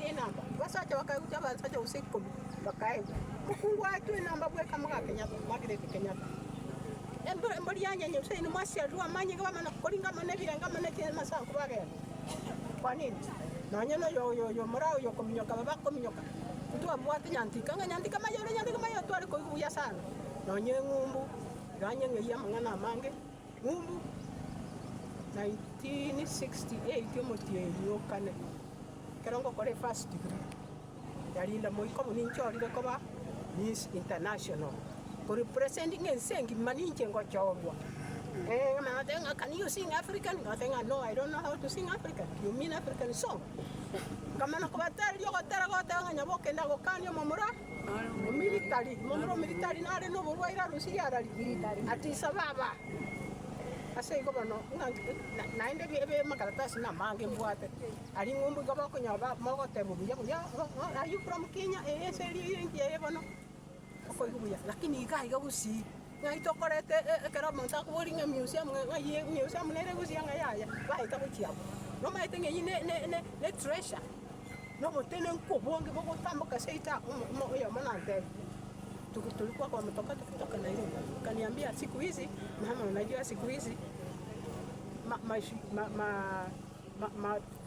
ile namba basacha wakakuja basacha usiku bakaenda mukungu atu namba bwe kama Kenya magire Kenya embori yanya nyuse ni mwasya ruwa manye kama na kolinga manebira ngama nete masanku bagenda kwa nini nanyana yo murao yo kominyoka baba kominyoka tuwa bwate nyantika mayo twali ko kuya sana nonye ngumbu ganye ngiya mangana mange ngumbu 1968 yomotie yokane kerongo kore first degree Nyarinda Moikobu ninchorire koba Miss International for representing ensengi maninche ngochorwa ngama can you sing African? Ngatenga no, I don't know how to sing African. You mean African song? Kama na kubatari yo gotera gotanga nyaboke ndago kanyo momura military nare no borwaira rusia ari military ati sababa ase ko bano naende bebe makaratasi na mange mbwate ari ngumbu gaba ko nyaba mogote bubuya are you from Kenya ese ri ngiye bano ko yubuya lakini iga gusi ngaito korete kera monta ko ringa museum ngaye museum nere gusi ngaya baita ko chiao no maite ngi ne treasure no motene nkobonge boko tamboka seita mo yo manante tulikuwa kwa mtoka kutoka Nairobi kaniambia siku hizi mama unajua siku hizi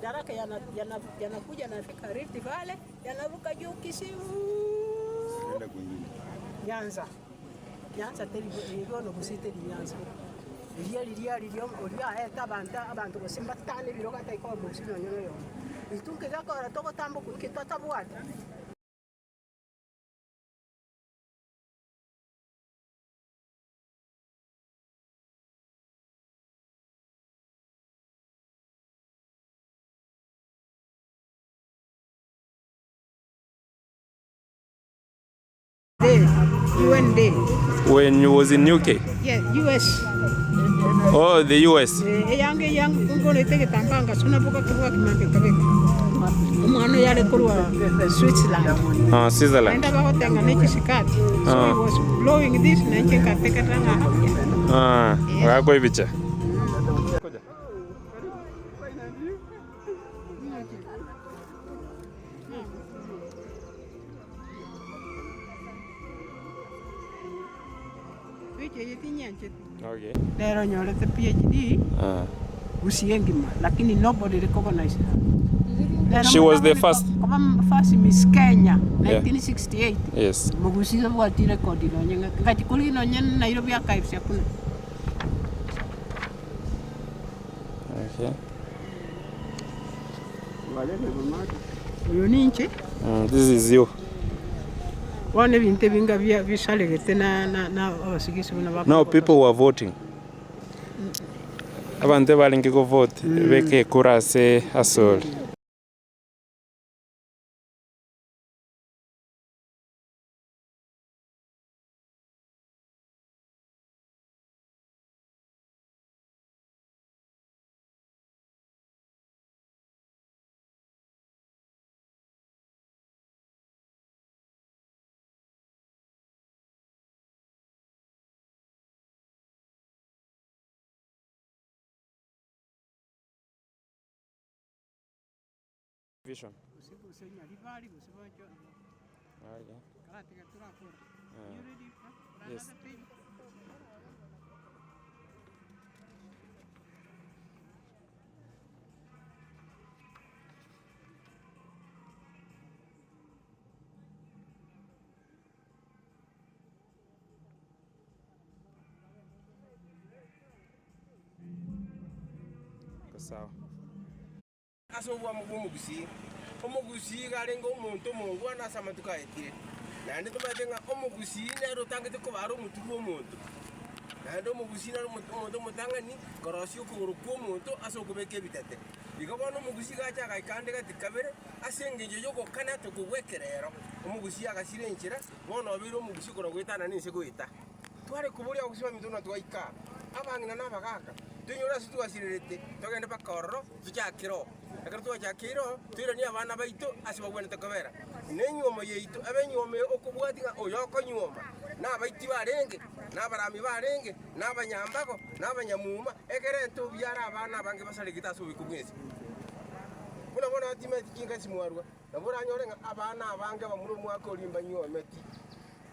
daraka yanakuja nafika Rift Valley yanaruka juu Kisimu Nyanza teri no kusite Nyanza liya eta abantu kusimba tane biroka taiko bosino nyoyo itunke gakora toko tambo kitata bwata UN Day. When you was in UK? Yeah, US. Oh, the US. Young ngone tege tambanga suna boka kuwa kimambe kabeka. Umwana yale kurwa Switzerland. Switzerland. Enda ba hotenga neki sikati. So he was blowing this na ncheka teka tanga. Wako ibicha. Okay. Lero nyolete PhD. Usiengima, lakini nobody recognized her. She was the first Miss Kenya, 1968. Yes. Mugusiza bwati record ino nyenga. Ngati kuli ino nyen Nairobi archives yakuna. Okay. Uyo ninche? This is you. One binte binga bishalegete na abasigisi buna. No, people were voting. Abantu balingi go vote beke kurase asol. Vision. Yes. Sawa. Aso wa mugusi omugusi garengo umuntu mungu anasama tukaetire nande tumatenga omugusi nero tangete ko baro mutugo umuntu nande omugusi nero umuntu mutangani korosyo kuguru ko umuntu aso kubeke bitete bigabona omugusi gacha gaikande gatikabere asengeje yogo kana to kuwekerero omugusi agasirenchira bono biro omugusi korogwetana ninse goita tware kuburi agusima mituna twaika abangina nabagaka tunyora situasirete togende bakorro tujakiro akartuwa jakiro twirani abana baito asibagwene takabera nenyoma yeito abenyome okubwatinga oyo konyoma nabaiti barenge nabarami barenge nabanyambako nabanyamuma ekerento byara abana bange basale gitaso bikubwese bona time tikinga simwarwa nabura nyorenga abana abange bamuru mwaka olimba nyometi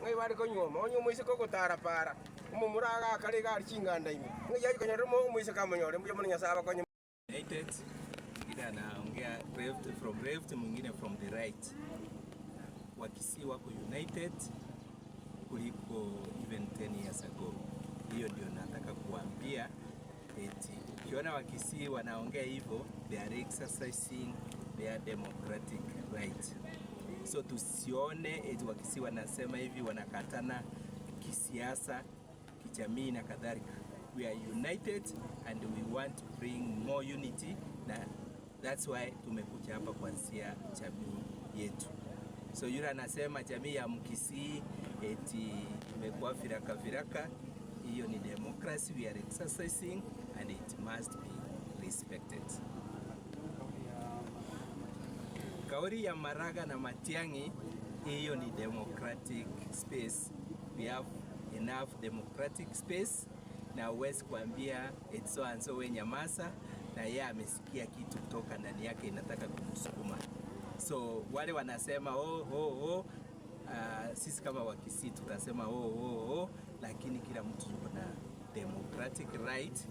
ngai bari ko nyoma onyo mwise ko gutara para umumuraga kare ga kinganda imi ngai yaji konyore mo mwise kamonyore mbuye munya saba konyo United ila naongea from left mwingine from the right. Wakisii wako united kuliko even 10 years ago. Hiyo ndio nataka kuambia, eti ukiona Wakisii wanaongea hivyo, they are exercising their democratic right. So tusione eti Wakisii wanasema hivi wanakatana kisiasa, kijamii na kadhalika. We are united and we want to bring more unity, na that's why tumekuja hapa kuanzia jamii yetu. So yule anasema jamii ya Mkisii eti imekuwa firaka, hiyo ni democracy we are exercising and it must be respected. Kauli ya Maraga na Matiang'i, hiyo ni democratic space. We have enough democratic space, na uwezi kuambia eti so and so we nyamaza, na yeye amesikia kitu kutoka ndani yake inataka kumsukuma. So wale wanasema sisi kama Wakisii tutasema lakini kila mtu yuko na democratic right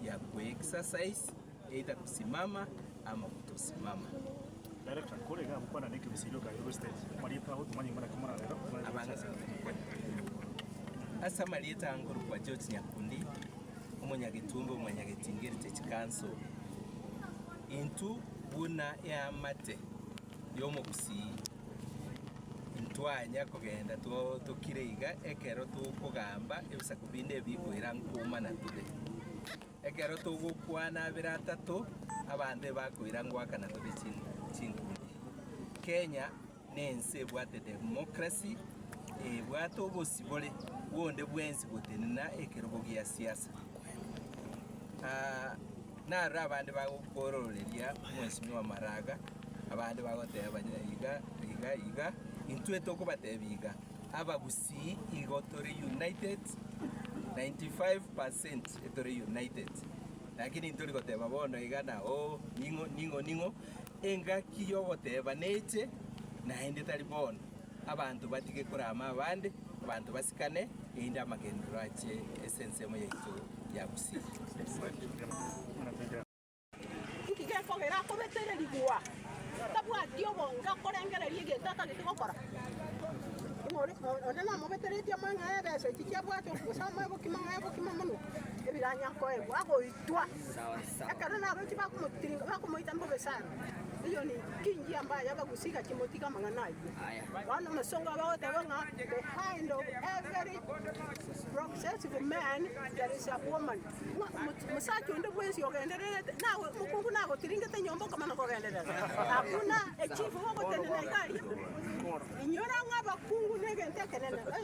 ya kuexercise either kusimama ama kutosimama. Director, kolega mkwana niki bisilo ka university. Marieta ho tumanyi mana kumana lero. Asa Marieta anguru kwa George Nyakundi, umunyagitumbo umunyagitingiri techikanso. Intu buna ya mate yomo Busii ntwanya kugenda tukireiga ekero tukugamba ebisa kubinde bikwira nkuma na tude ekero tugukwana biratatu abande bakwira ngwaka na tude chinkundi. Kenya nense bwate democracy bwate obusibole wonde bwensi butenena ekero bogia siasa na rabande bagukororeria Mheshimiwa Maraga abandi bagoteba iga intwe toko batebiga aba Busii igotore united 95% etore united, lakini intore goteba bono igana ningo enga kiyo goteba neche na ende tali bono abantu batige kurama abandi abantu basikane ende amagendero ache essence mo yaitu ya Busii. Fogera ko betere ligwa tabwa dio bonga korengera liege tata gikokora ona mo betere dio manga ebe so tikya to kusama ebo kimamanu ebiranya ko ebo ago itwa akara na ro tiba kumutiringa bakumoitambo besana iyo ni kinji ambaye abagusiga kimotika manganayi wana masonga bawote banga behind of every successful man there is a woman. Musacho ndo bwezi yogenderere nawe mukungu nako tiringete nyombo kama nako genderere hakuna echifu wako tenena ikali inyora ngaba kungu nege ntekenena